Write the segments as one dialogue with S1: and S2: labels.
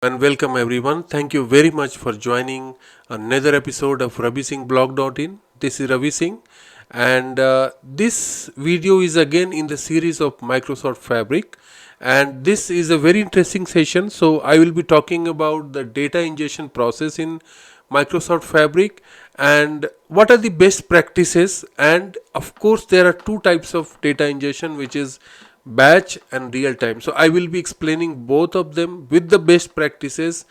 S1: And welcome everyone. Thank you very much for joining another episode of ravisinghblog.in. This is Ravi Singh, and this video is again in the series of Microsoft Fabric, and this is a very interesting session. So I will be talking about the data ingestion process in Microsoft Fabric and what are the best practices. And of course there are two types of data ingestion, which is batch and real time. So I will be explaining both of them with the best practices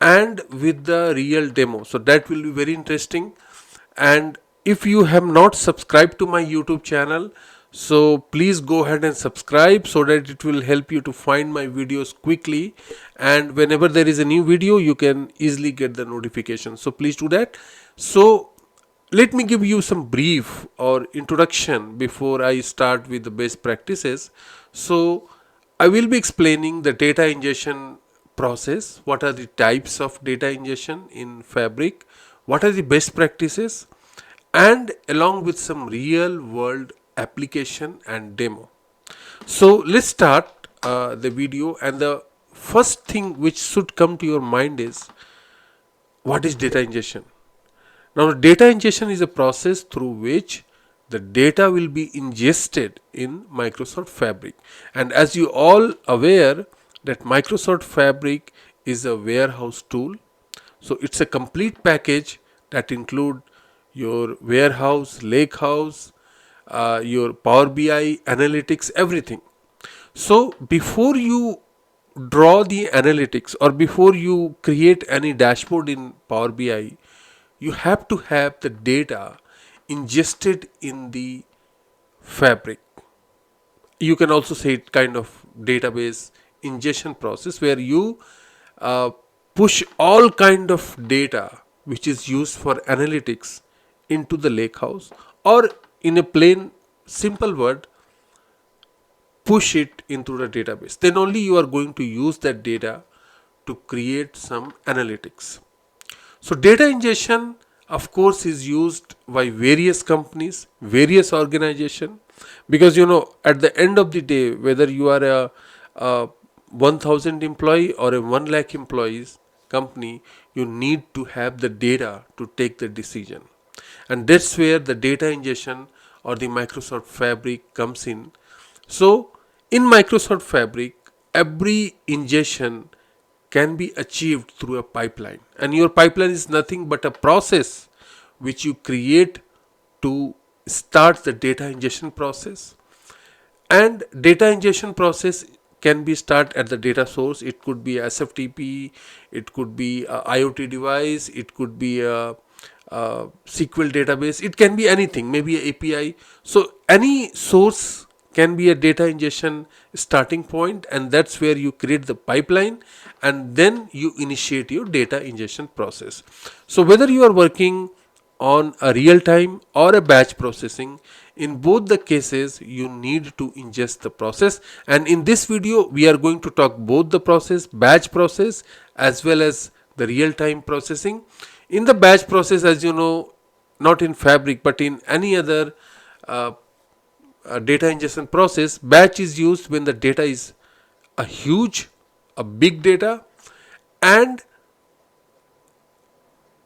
S1: and with the real demo. So that will be very interesting. And if you have not subscribed to my YouTube channel, so please go ahead and subscribe so that it will help you to find my videos quickly, and whenever there is a new video you can easily get the notification. So please do that. So let me give you some brief or introduction before I start with the best practices. So I will be explaining the data ingestion process, what are the types of data ingestion in Fabric, what are the best practices, and along with some real world application and demo. So let's start the video, and the first thing which should come to your mind is, what is data ingestion? Now, data ingestion is a process through which the data will be ingested in Microsoft Fabric. And as you all aware that Microsoft Fabric is a warehouse tool. So it's a complete package that include your warehouse, lakehouse, your Power BI, analytics, everything. So before you draw the analytics or before you create any dashboard in Power BI, you have to have the data ingested in the Fabric. You can also say it kind of database ingestion process where you uh, push all kind of data which is used for analytics into the lakehouse, or in a plain simple word, push it into the database. Then only you are going to use that data to create some analytics. So data ingestion of course is used by various companies, various organization, because at the end of the day, whether you are a 1000 employee or a 1 lakh employees company, you need to have the data to take the decision. And that's where the data ingestion or the Microsoft Fabric comes in. So in Microsoft Fabric, every ingestion can be achieved through a pipeline, and your pipeline is nothing but a process which you create to start the data ingestion process. And data ingestion process can be start at the data source. It could be SFTP, it could be a IoT device, it could be a SQL database, it can be anything, maybe a API. So any source can be a data ingestion starting point, and that's where you create the pipeline and then you initiate your data ingestion process. So whether you are working on a real time or a batch processing, in both the cases you need to ingest the process. And in this video we are going to talk both the process, batch process, as well as the real time processing. In the batch process, as you know, not in Fabric but in any other uh, data ingestion process, batch is used when the data is a big data. And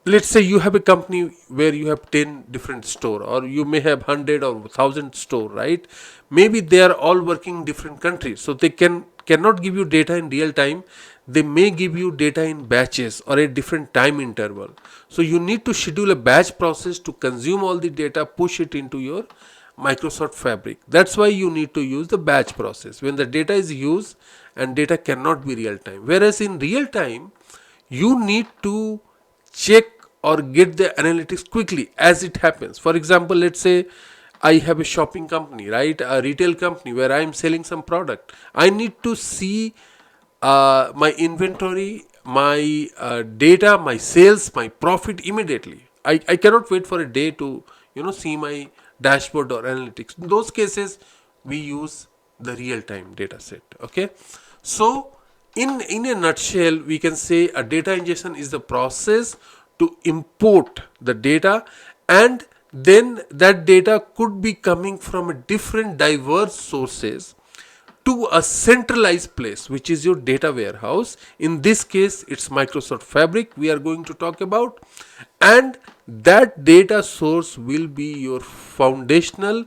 S1: let's say you have a company where you have 10 different store, or you may have 100 or 1000 store, right? Maybe they are all working in different countries, so they cannot give you data in real time. They may give you data in batches or a different time interval. So you need to schedule a batch process to consume all the data, push it into your Microsoft Fabric. That's why you need to use the batch process when the data is used and data cannot be real time. Whereas in real time, you need to check or get the analytics quickly as it happens. For example, let's say I have a shopping company, right? A retail company where I am selling some product. I need to see my inventory, my data, my sales, my profit immediately. I cannot wait for a day to see my dashboard or analytics. In those cases, we use the real time data set. Okay, so in a nutshell, we can say a data ingestion is the process to import the data, and then that data could be coming from a different diverse sources to a centralized place, which is your data warehouse. In this case, it's Microsoft Fabric we are going to talk about, and that data source will be your foundational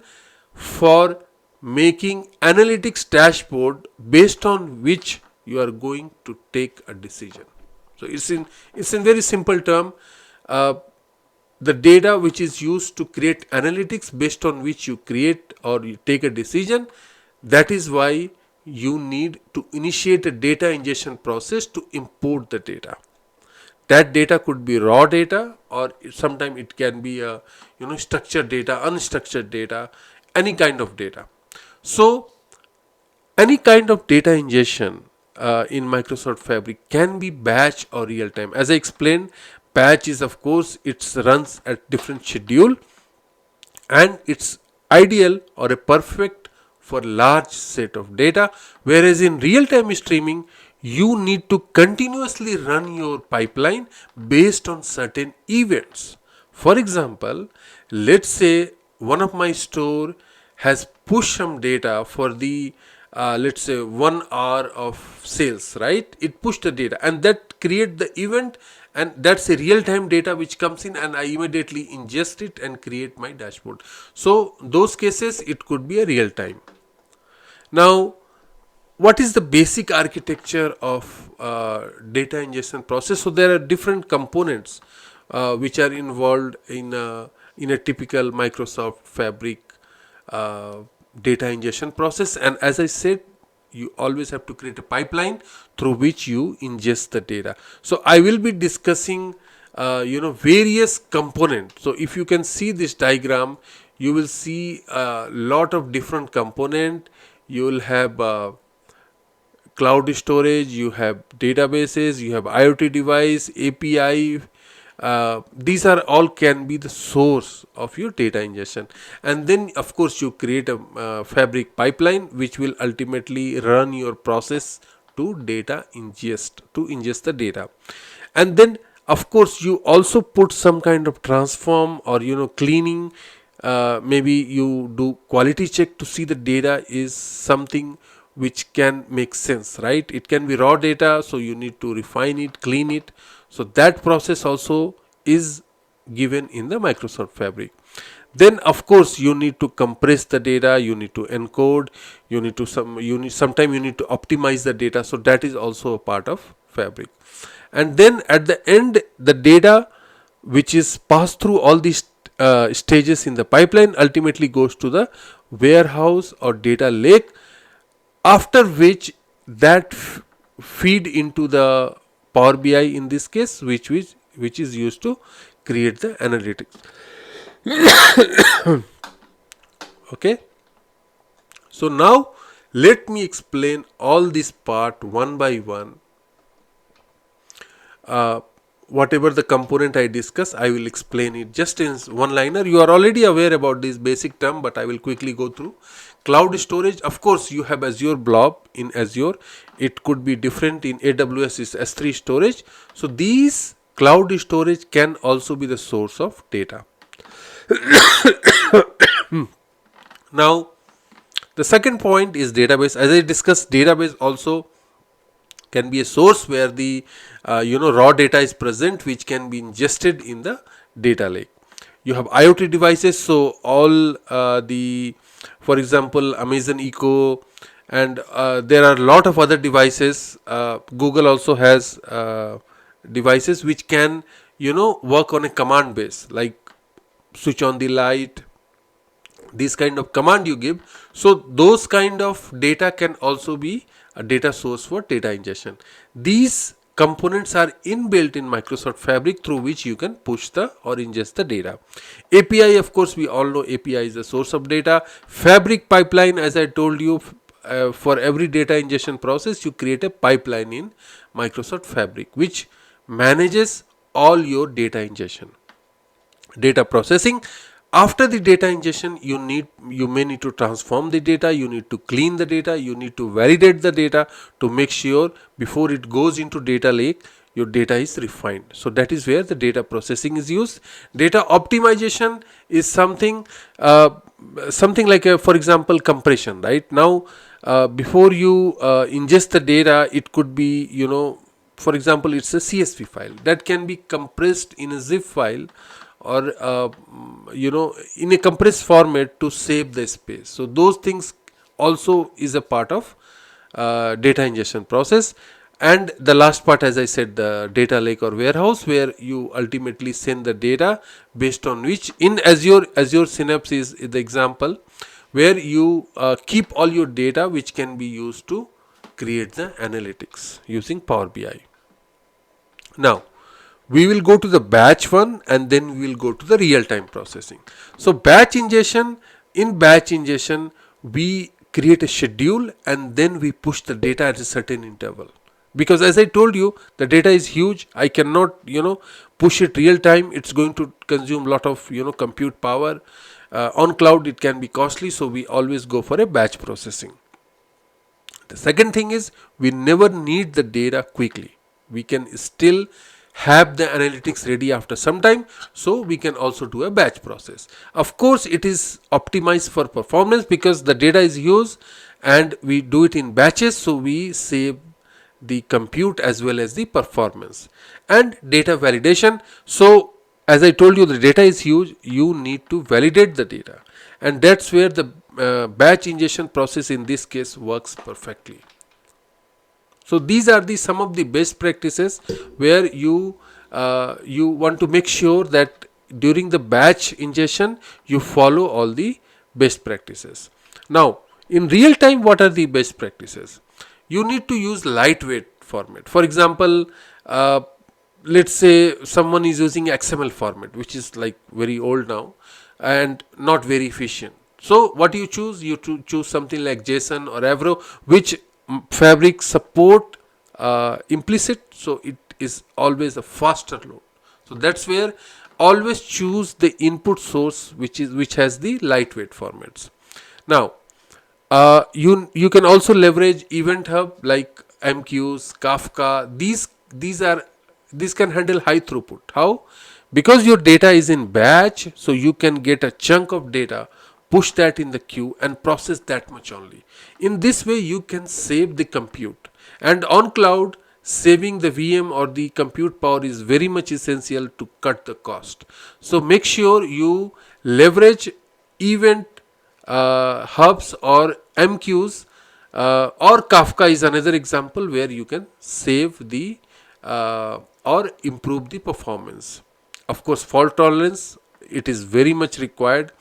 S1: for making analytics dashboard based on which you are going to take a decision. So it's in very simple term, the data which is used to create analytics based on which you create or you take a decision. That is why you need to initiate a data ingestion process to import the data. That data could be raw data, or sometimes it can be a structured data, unstructured data, any kind of data. So any kind of data ingestion in Microsoft Fabric can be batch or real time. As I explained, batch is, of course, it runs at different schedule, and it's ideal or a perfect for large set of data, whereas in real time streaming you need to continuously run your pipeline based on certain events. For example, let's say one of my store has pushed some data for the let's say 1 hour of sales, right? It pushed the data and that create the event, and that's a real time data which comes in, and I immediately ingest it and create my dashboard. So those cases it could be a real time. Now, what is the basic architecture of data ingestion process? So there are different components which are involved in a typical Microsoft Fabric data ingestion process, and as I said, you always have to create a pipeline through which you ingest the data. So I will be discussing various components. So if you can see this diagram, you will see a lot of different component. You will have cloud storage, you have databases, you have IoT device, API. These are all can be the source of your data ingestion, and then of course you create a Fabric pipeline which will ultimately run your process to ingest the data. And then of course you also put some kind of transform or cleaning. Maybe you do quality check to see the data is something which can make sense, right? It can be raw data, so you need to refine it, clean it. So that process also is given in the Microsoft Fabric. Then of course you need to compress the data, you need to encode, sometimes you need to optimize the data. So that is also a part of Fabric. And then at the end, the data which is passed through all these stages in the pipeline ultimately goes to the warehouse or data lake, after which that feed into the Power BI in this case, which is used to create the analytics. Okay, so now let me explain all this part one by one. Whatever the component I discuss, I will explain it just in one liner. You are already aware about this basic term, but I will quickly go through. Cloud storage, of course you have Azure Blob in Azure. It could be different in AWS is S3 storage. So these cloud storage can also be the source of data. Now the second point is database. As I discussed, database also can be a source where the raw data is present, which can be ingested in the data lake. You have IoT devices, so all for example Amazon Echo, and there are a lot of other devices. Google also has devices which can work on a command base, like switch on the light, this kind of command you give. So those kind of data can also be a data source for data ingestion. These components are inbuilt in Microsoft Fabric through which you can push the or ingest the data. API, of course we all know API is the source of data. Fabric pipeline, as I told you, for every data ingestion process you create a pipeline in Microsoft Fabric which manages all your data ingestion, data processing. After the data ingestion, you may need to transform the data, you need to clean the data, you need to validate the data to make sure before it goes into data lake your data is refined. So that is where the data processing is used. Data optimization is something like for example compression. Right now before you ingest the data, it could be, for example, it's a CSV file that can be compressed in a zip file, or in a compressed format to save the space. So those things also is a part of data ingestion process. And the last part, as I said, the data lake or warehouse, where you ultimately send the data based on which, in Azure Synapse is the example, where you keep all your data which can be used to create the analytics using Power BI. Now, we will go to the batch one, and then we will go to the real-time processing. So in batch ingestion, we create a schedule and then we push the data at a certain interval. Because as I told you, the data is huge. I cannot, push it real time. It's going to consume a lot of, compute power. On cloud, it can be costly. So we always go for a batch processing. The second thing is, we never need the data quickly. We can still have the analytics ready after some time, so we can also do a batch process. Of course, it is optimized for performance because the data is huge and we do it in batches, so we save the compute as well as the performance. And data validation. So as I told you, the data is huge. You need to validate the data, and that's where the batch ingestion process in this case works perfectly. So these are the some of the best practices where you want to make sure that during the batch ingestion you follow all the best practices. Now, in real time, what are the best practices? You need to use lightweight format. For example, let's say someone is using XML format, which is like very old now and not very efficient. So what you choose? You choose something like JSON or Avro, which Fabric support implicit, so it is always a faster load. So that's where always choose the input source which has the lightweight formats. Now, you can also leverage Event Hub like MQs, Kafka. These can handle high throughput. How? Because your data is in batch, so you can get a chunk of data, push that in the queue and process that much only. In this way, you can save the compute. And on cloud, saving the VM or the compute power is very much essential to cut the cost. So make sure you leverage event hubs or MQs, or Kafka is another example where you can save the or improve the performance. Of course, fault tolerance, it is very much required.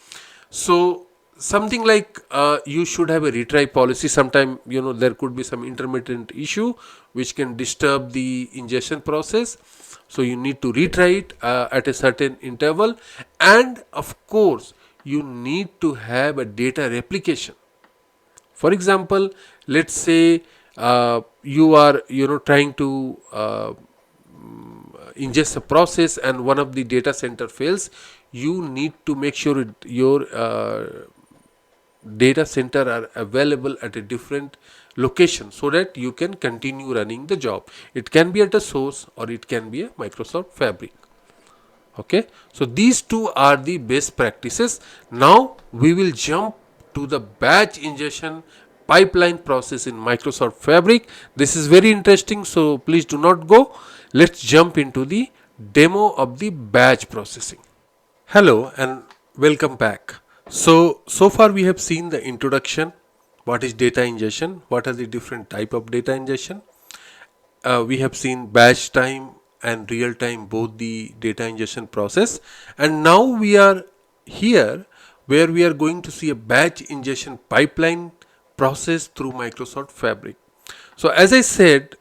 S1: So something like you should have a retry policy. Sometime there could be some intermittent issue which can disturb the ingestion process, so you need to retry it at a certain interval. And of course, you need to have a data replication. For example, let's say you are trying to ingest a process and one of the data center fails. You need to make sure your data center are available at a different location so that you can continue running the job. It can be at a source or it can be a Microsoft Fabric. Okay, so these two are the best practices. Now we will jump to the batch ingestion pipeline process in Microsoft Fabric. This is very interesting, so please do not go. Let's jump into the demo of the batch processing. Hello and welcome back. So far we have seen the introduction. What is data ingestion? What are the different type of data ingestion? We have seen batch time and real time, both the data ingestion process. And now we are here where we are going to see a batch ingestion pipeline process through Microsoft Fabric. So as I said,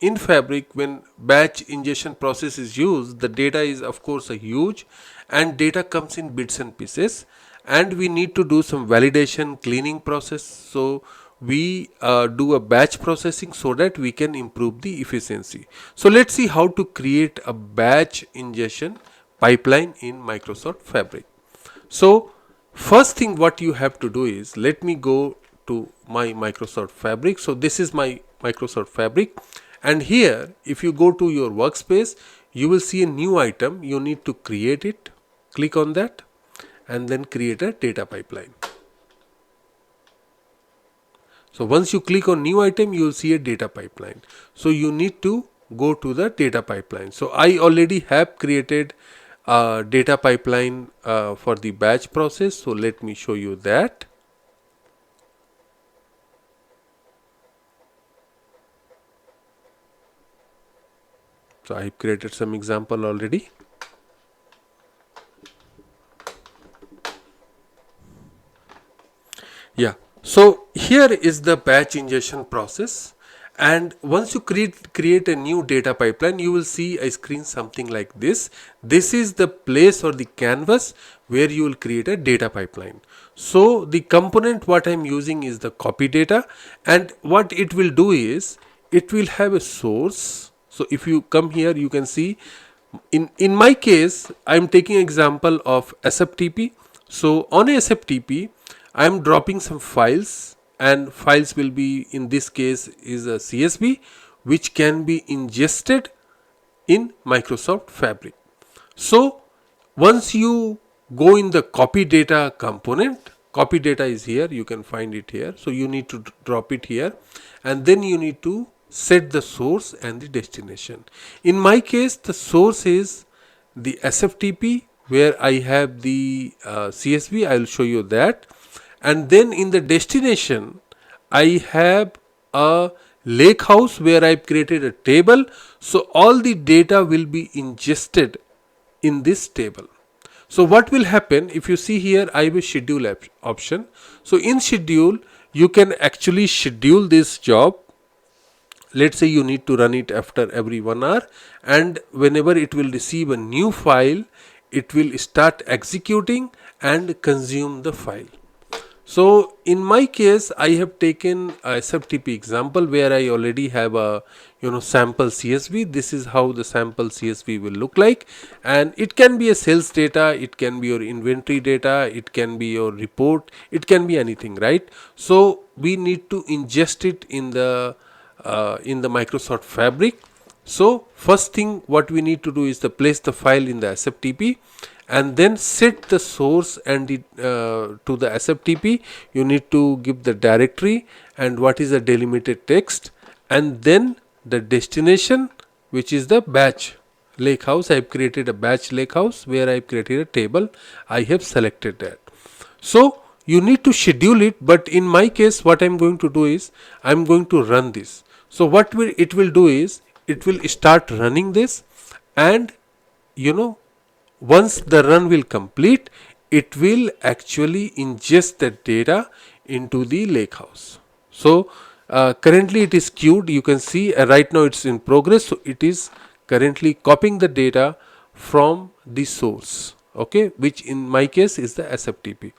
S1: in Fabric, when batch ingestion process is used, the data is of course a huge, and data comes in bits and pieces, and we need to do some validation cleaning process. So we do a batch processing so that we can improve the efficiency. So let's see how to create a batch ingestion pipeline in Microsoft Fabric. So first thing what you have to do is, let me go to my Microsoft Fabric. So this is my Microsoft Fabric, and here if you go to your workspace, you will see a new item. You need to create it. Click on that and then create a data pipeline. So once you click on new item, you will see a data pipeline. So you need to go to the data pipeline. So I already have created a data pipeline for the batch process. So let me show you that. So I have created some example already. Yeah. So here is the batch ingestion process. And once you create a new data pipeline, you will see a screen something like this. This is the place or the canvas where you will create a data pipeline. So the component what I am using is the copy data, and what it will do is it will have a source. So if you come here, you can see in my case I am taking example of SFTP. So on a SFTP I am dropping some files, and files will be, in this case, is a CSV which can be ingested in Microsoft Fabric. So once you go in the copy data component, copy data is here, you can find it here. So you need to drop it here, and then you need to set the source and the destination. In my case, the source is the SFTP where I have the CSV. I will show you that. And then in the destination I have a lake house where I've created a table. So all the data will be ingested in this table. So what will happen, if you see here, I have a schedule option. So in schedule you can actually schedule this job. Let's say you need to run it after every 1 hour, and whenever it will receive a new file, it will start executing and consume the file. So in my case, I have taken a SFTP example where I already have a sample CSV. This is how the sample CSV will look like, and it can be a sales data, it can be your inventory data, it can be your report, it can be anything, right? So we need to ingest it in the Microsoft Fabric. So first thing what we need to do is to place the file in the SFTP, and then set the source and to the SFTP. You need to give the directory and what is the delimited text, and then the destination, which is the batch lakehouse. I have created a batch lakehouse where I have created a table. I have selected that. So you need to schedule it, but in my case what I am going to do is I am going to run this. So what it will do is it will start running this, and once the run will complete, it will actually ingest the data into the lakehouse. So currently it is queued. You can see right now it's in progress. So it is currently copying the data from the source, okay, which in my case is the SFTP.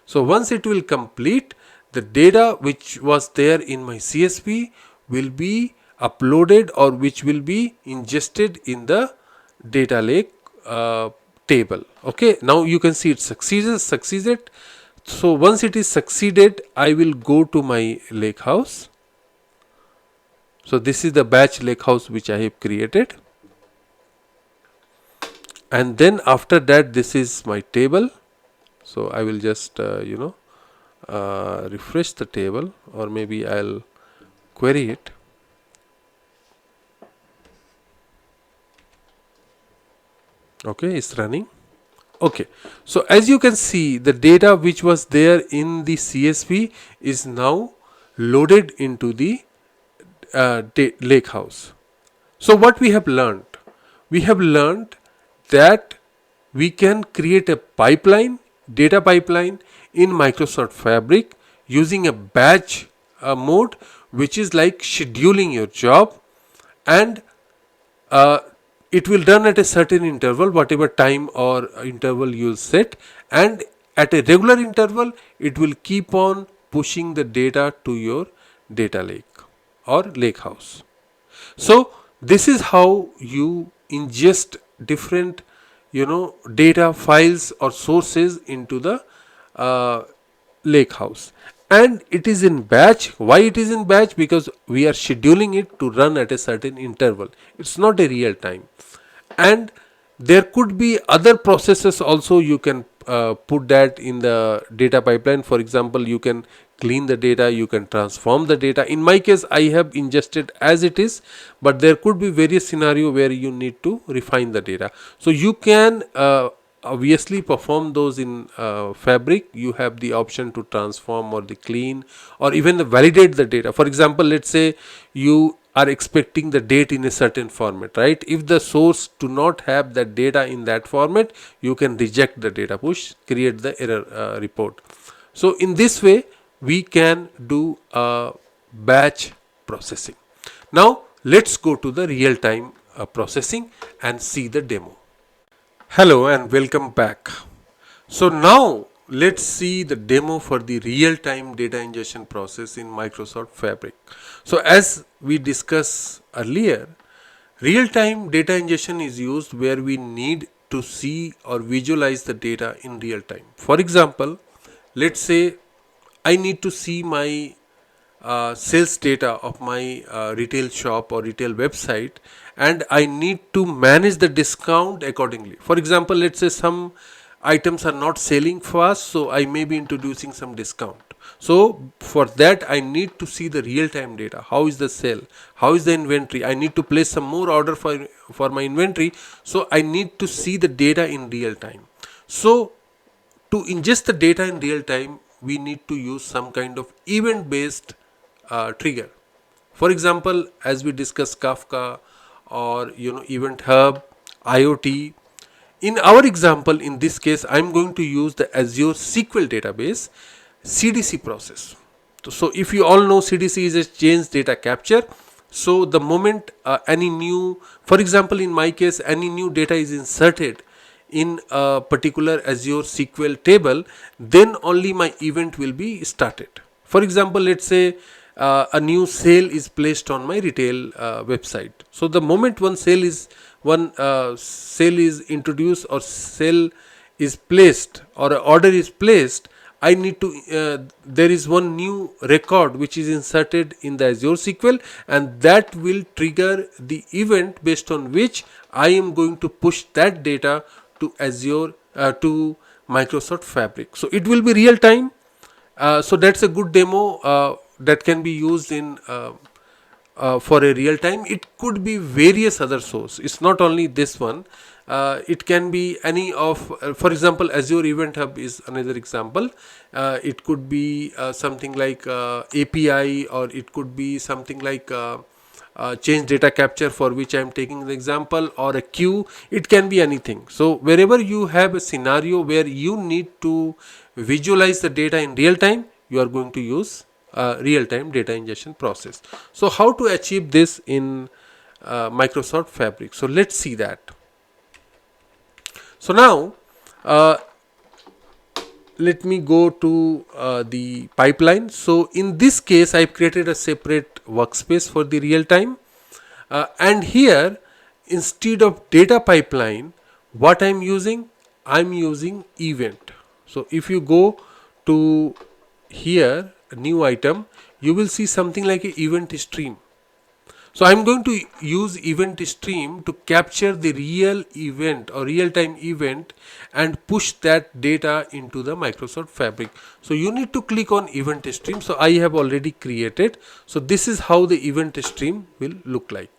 S1: So once it will complete, the data which was there in my CSV will be uploaded, or which will be ingested in the data lake table. Okay, now you can see it succeeded. So once it is succeeded, I will go to my lake house. So this is the batch lake house which I have created, and then after that this is my table. So I will just refresh the table, or maybe I'll query it. Okay, it's running. Okay, so as you can see, the data which was there in the CSV is now loaded into the lake house. So what we have learned? We have learned that we can create a pipeline, data pipeline in Microsoft Fabric using a batch mode, which is like scheduling your job, and it will run at a certain interval, whatever time or interval you set, and at a regular interval it will keep on pushing the data to your data lake or lake house. So this is how you ingest different data files or sources into the lake house, and it is in batch. Why it is in batch? Because we are scheduling it to run at a certain interval. It's not a real time. And There could be other processes also you can put that in the data pipeline. For example, you can clean the data, you can transform the data. In my case, I have ingested as it is, but there could be various scenario where you need to refine the data. So you can obviously perform those in Fabric. You have the option to transform or the clean or even the validate the data. For example, let's say you are expecting the date in a certain format, right? If the source do not have that data in that format, you can reject the data push, create the error report. So in this way we can do batch processing. Now let's go to the real time processing and see the demo. Hello and welcome back. So now let's see the demo for the real-time data ingestion process in Microsoft Fabric. So as we discussed earlier, real-time data ingestion is used where we need to see or visualize the data in real time. For example, let's say I need to see my sales data of my retail shop or retail website, and I need to manage the discount accordingly. For example, let's say some items are not selling fast, so I may be introducing some discount. So for that I need to see the real time data. How is the sale? How is the inventory? I need to place some more order for my inventory, so I need to see the data in real time. So to ingest the data in real time, we need to use some kind of event based trigger. For example, as we discussed Kafka or Event Hub, IoT. In our example, in this case, I'm going to use the Azure SQL database CDC process. So if you all know, CDC is a change data capture. So the moment any new, for example, in my case, any new data is inserted in a particular Azure SQL table, then only my event will be started. For example, let's say a new sale is placed on my retail website. So the moment one sale is introduced or sale is placed or an order is placed, I need to there is one new record which is inserted in the Azure SQL, and that will trigger the event based on which I am going to push that data to Azure to Microsoft Fabric. So it will be real time. So that's a good demo that can be used in for a real time. It could be various other source. It's not only this one. It can be any of, for example, Azure Event Hub is another example. It could be something like API, or it could be something like change data capture, for which I am taking the example, or a queue. It can be anything. So wherever you have a scenario where you need to visualize the data in real time, you are going to use real-time data ingestion process. So how to achieve this in Microsoft Fabric? So let's see that. So now let me go to the pipeline. So in this case, I've created a separate workspace for the real time, and here instead of data pipeline, what I'm using event. So if you go to here, a new item, you will see something like an event stream. So I'm going to use event stream to capture the real event or real time event and push that data into the Microsoft Fabric. So you need to click on event stream. So I have already created. So this is how the event stream will look like.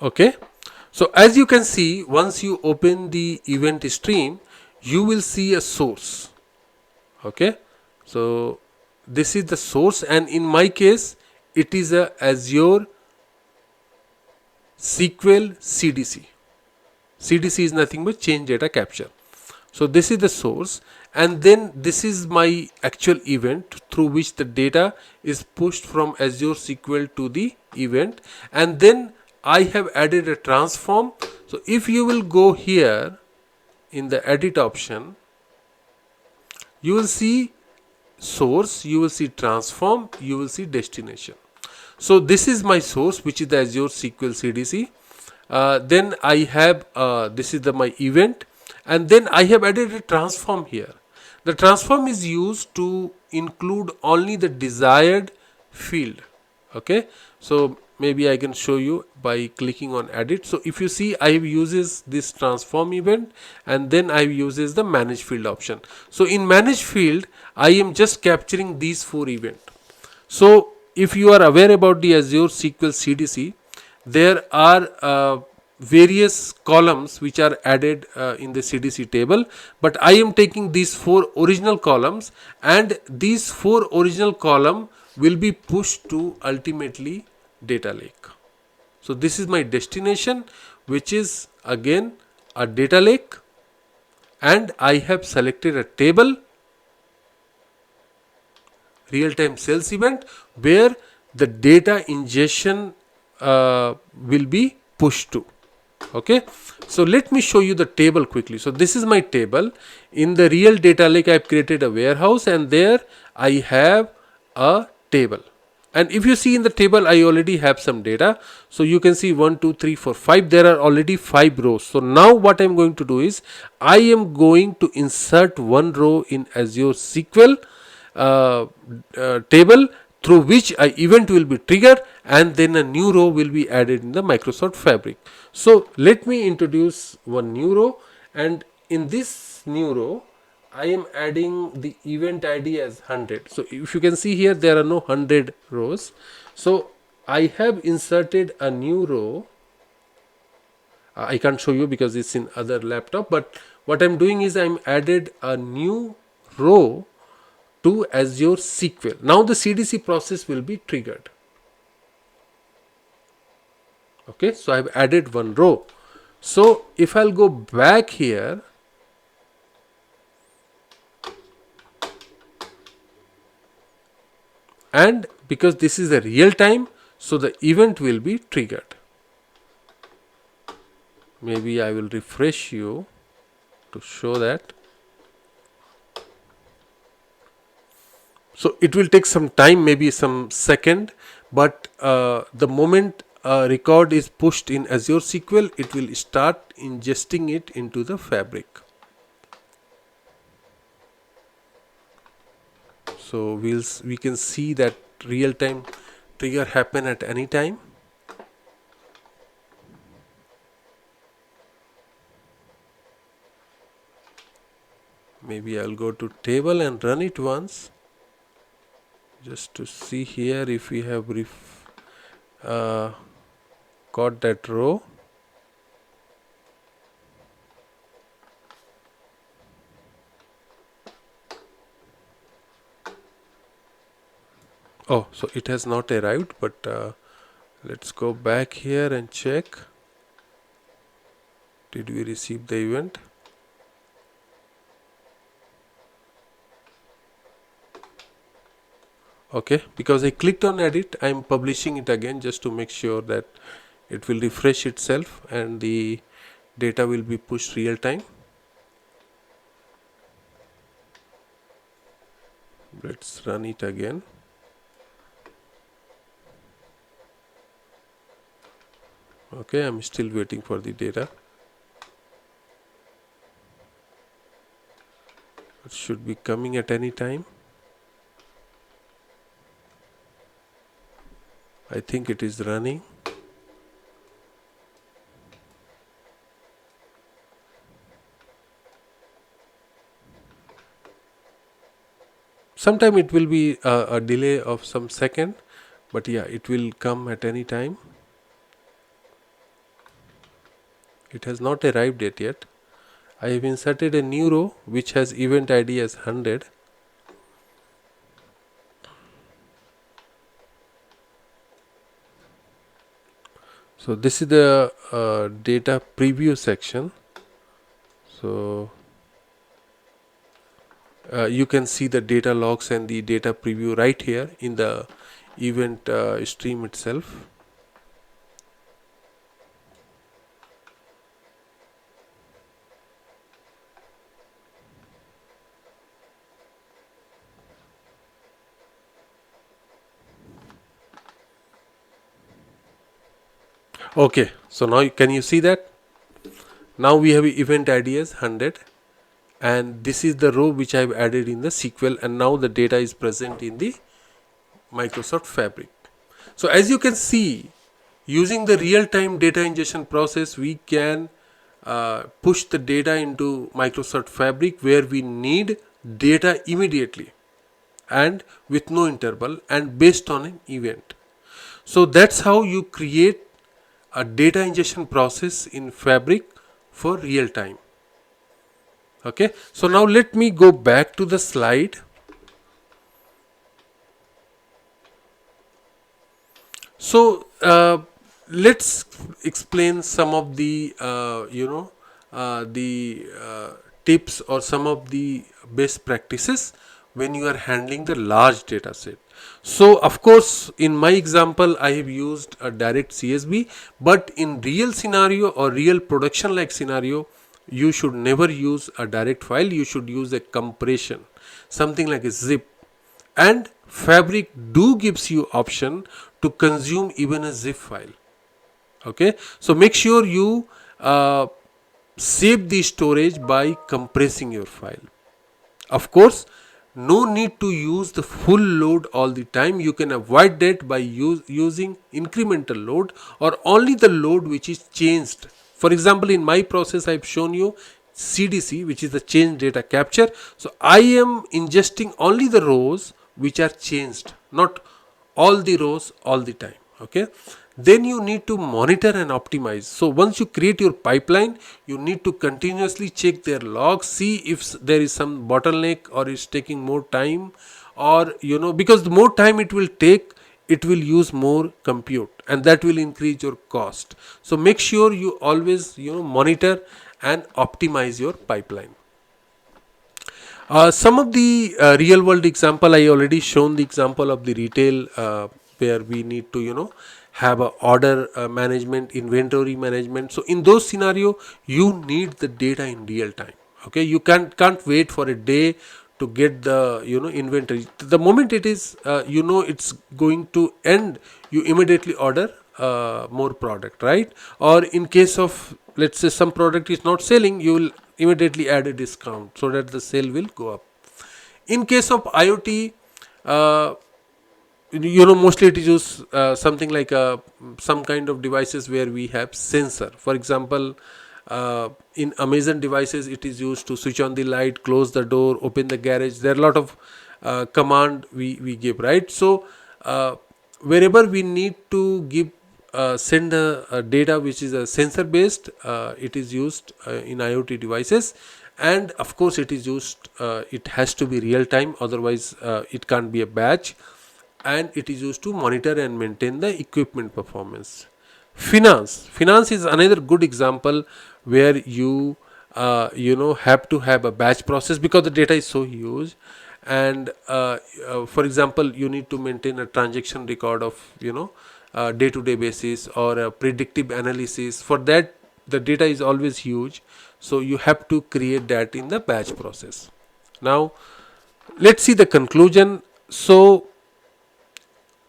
S1: Okay, so as you can see, once you open the event stream, you will see a source. Okay, so this is the source, and in my case it is a Azure SQL CDC. CDC is nothing but change data capture. So this is the source, and then this is my actual event through which the data is pushed from Azure SQL to the event, and then I have added a transform. So if you will go here in the edit option, you will see source, you will see transform, you will see destination. So this is my source, which is the Azure SQL CDC. Then I have this is my event, and then I have added a transform here. The transform is used to include only the desired field. Okay, so maybe I can show you by clicking on edit. So if you see, I have uses this transform event, and then I have uses the manage field option. So in manage field, I am just capturing these 4 events. So if you are aware about the Azure SQL CDC, there are various columns which are added in the CDC table, but I am taking these 4 original columns, and these 4 original column will be pushed to ultimately data lake. So this is my destination, which is again a data lake, and I have selected a table, real-time sales event, where the data ingestion will be pushed to. Okay, so let me show you the table quickly. So this is my table. In the real data lake, I have created a warehouse, and there I have a table. And if you see in the table, I already have some data. So you can see 1 2 3 4 5. There are already 5 rows. So now what I am going to do is, I am going to insert one row in Azure SQL table, through which a event will be triggered, and then a new row will be added in the Microsoft Fabric. So let me introduce one new row, and in this new row I am adding the event ID as 100. So if you can see here, there are no 100 rows. So I have inserted a new row. I can't show you because it's in other laptop, but what I'm doing is I'm added a new row to Azure SQL. Now the CDC process will be triggered. Okay, so I've added one row. So if I'll go back here, and because this is a real time, so the event will be triggered. Maybe I will refresh you to show that. So it will take some time, maybe some second, but the moment a record is pushed in Azure SQL, it will start ingesting it into the Fabric. So we can see that real time trigger happen at any time. Maybe I'll go to table and run it once, just to see here if we have got that row. Oh, so it has not arrived, but let's go back here and check. Did we receive the event? Okay, because I clicked on edit, I am publishing it again just to make sure that it will refresh itself and the data will be pushed real time. Let's run it again. Okay, I'm still waiting for the data. It should be coming at any time. I think it is running. Sometime it will be a delay of some second, but yeah, it will come at any time. It has not arrived yet. I have inserted a new row which has event ID as 100. So this is the data preview section. So you can see the data logs and the data preview right here in the event stream itself. Okay, so now can you see that? Now we have event ID as 100, and this is the row which I have added in the SQL, and now the data is present in the Microsoft Fabric. So as you can see, using the real-time data ingestion process, we can push the data into Microsoft Fabric where we need data immediately and with no interval and based on an event. So that's how you create a data ingestion process in Fabric for real time. Okay, so now let me go back to the slide. So let's explain some of the tips or some of the best practices when you are handling the large data set. So of course, in my example, I have used a direct CSV, but in real scenario or real production like scenario, you should never use a direct file. You should use a compression, something like a zip. And Fabric do gives you option to consume even a zip file. Okay, so make sure you save the storage by compressing your file. Of course, no need to use the full load all the time. You can avoid that by using incremental load or only the load which is changed. For example, in my process, I've shown you CDC, which is the change data capture. So I am ingesting only the rows which are changed, not all the rows all the time. Okay, then you need to monitor and optimize. So once you create your pipeline, you need to continuously check their logs, see if there is some bottleneck or it's taking more time, or because the more time it will take, it will use more compute and that will increase your cost. So make sure you always monitor and optimize your pipeline. Some of the real world example, I already shown the example of the retail where we need to have a order management, inventory management. So in those scenario, you need the data in real time. Okay, you can't wait for a day to get the inventory. The moment it is it's going to end, you immediately order more product, right? Or in case of, let's say, some product is not selling, you will immediately add a discount so that the sale will go up. In case of IoT, uh, mostly it is used something like some kind of devices where we have sensor. For example, in Amazon devices, it is used to switch on the light, close the door, open the garage. There are a lot of command we give, right? So wherever we need to give send a data which is a sensor based, it is used in IoT devices. And of course it is used, it has to be real time, otherwise it can't be a batch. And it is used to monitor and maintain the equipment performance. Finance is another good example where you have to have a batch process because the data is so huge. And for example, you need to maintain a transaction record of day-to-day basis or a predictive analysis. For that, the data is always huge, so you have to create that in the batch process. Now let's see the conclusion. So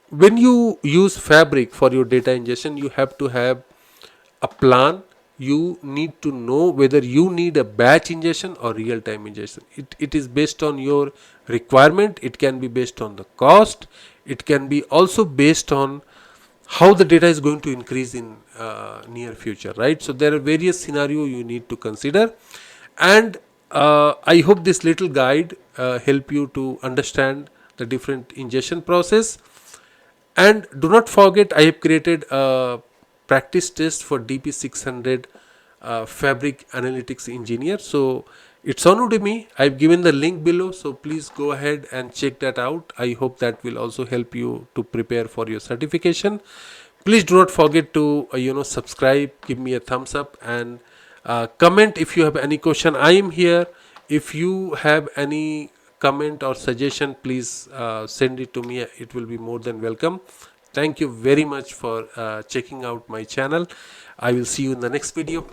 S1: when you use Fabric for your data ingestion, you have to have a plan. You need to know whether you need a batch ingestion or real time ingestion. It is based on your requirement. It can be based on the cost. It can be also based on how the data is going to increase in near future, right? So there are various scenarios you need to consider. And I hope this little guide help you to understand the different ingestion process. And do not forget, I have created a practice test for DP600 Fabric Analytics Engineer. So it's on Udemy. I've given the link below. So please go ahead and check that out. I hope that will also help you to prepare for your certification. Please do not forget to subscribe, give me a thumbs up, and comment if you have any question. I am here. If you have any comment or suggestion, please send it to me. It will be more than welcome. Thank you very much for checking out my channel. I will see you in the next video.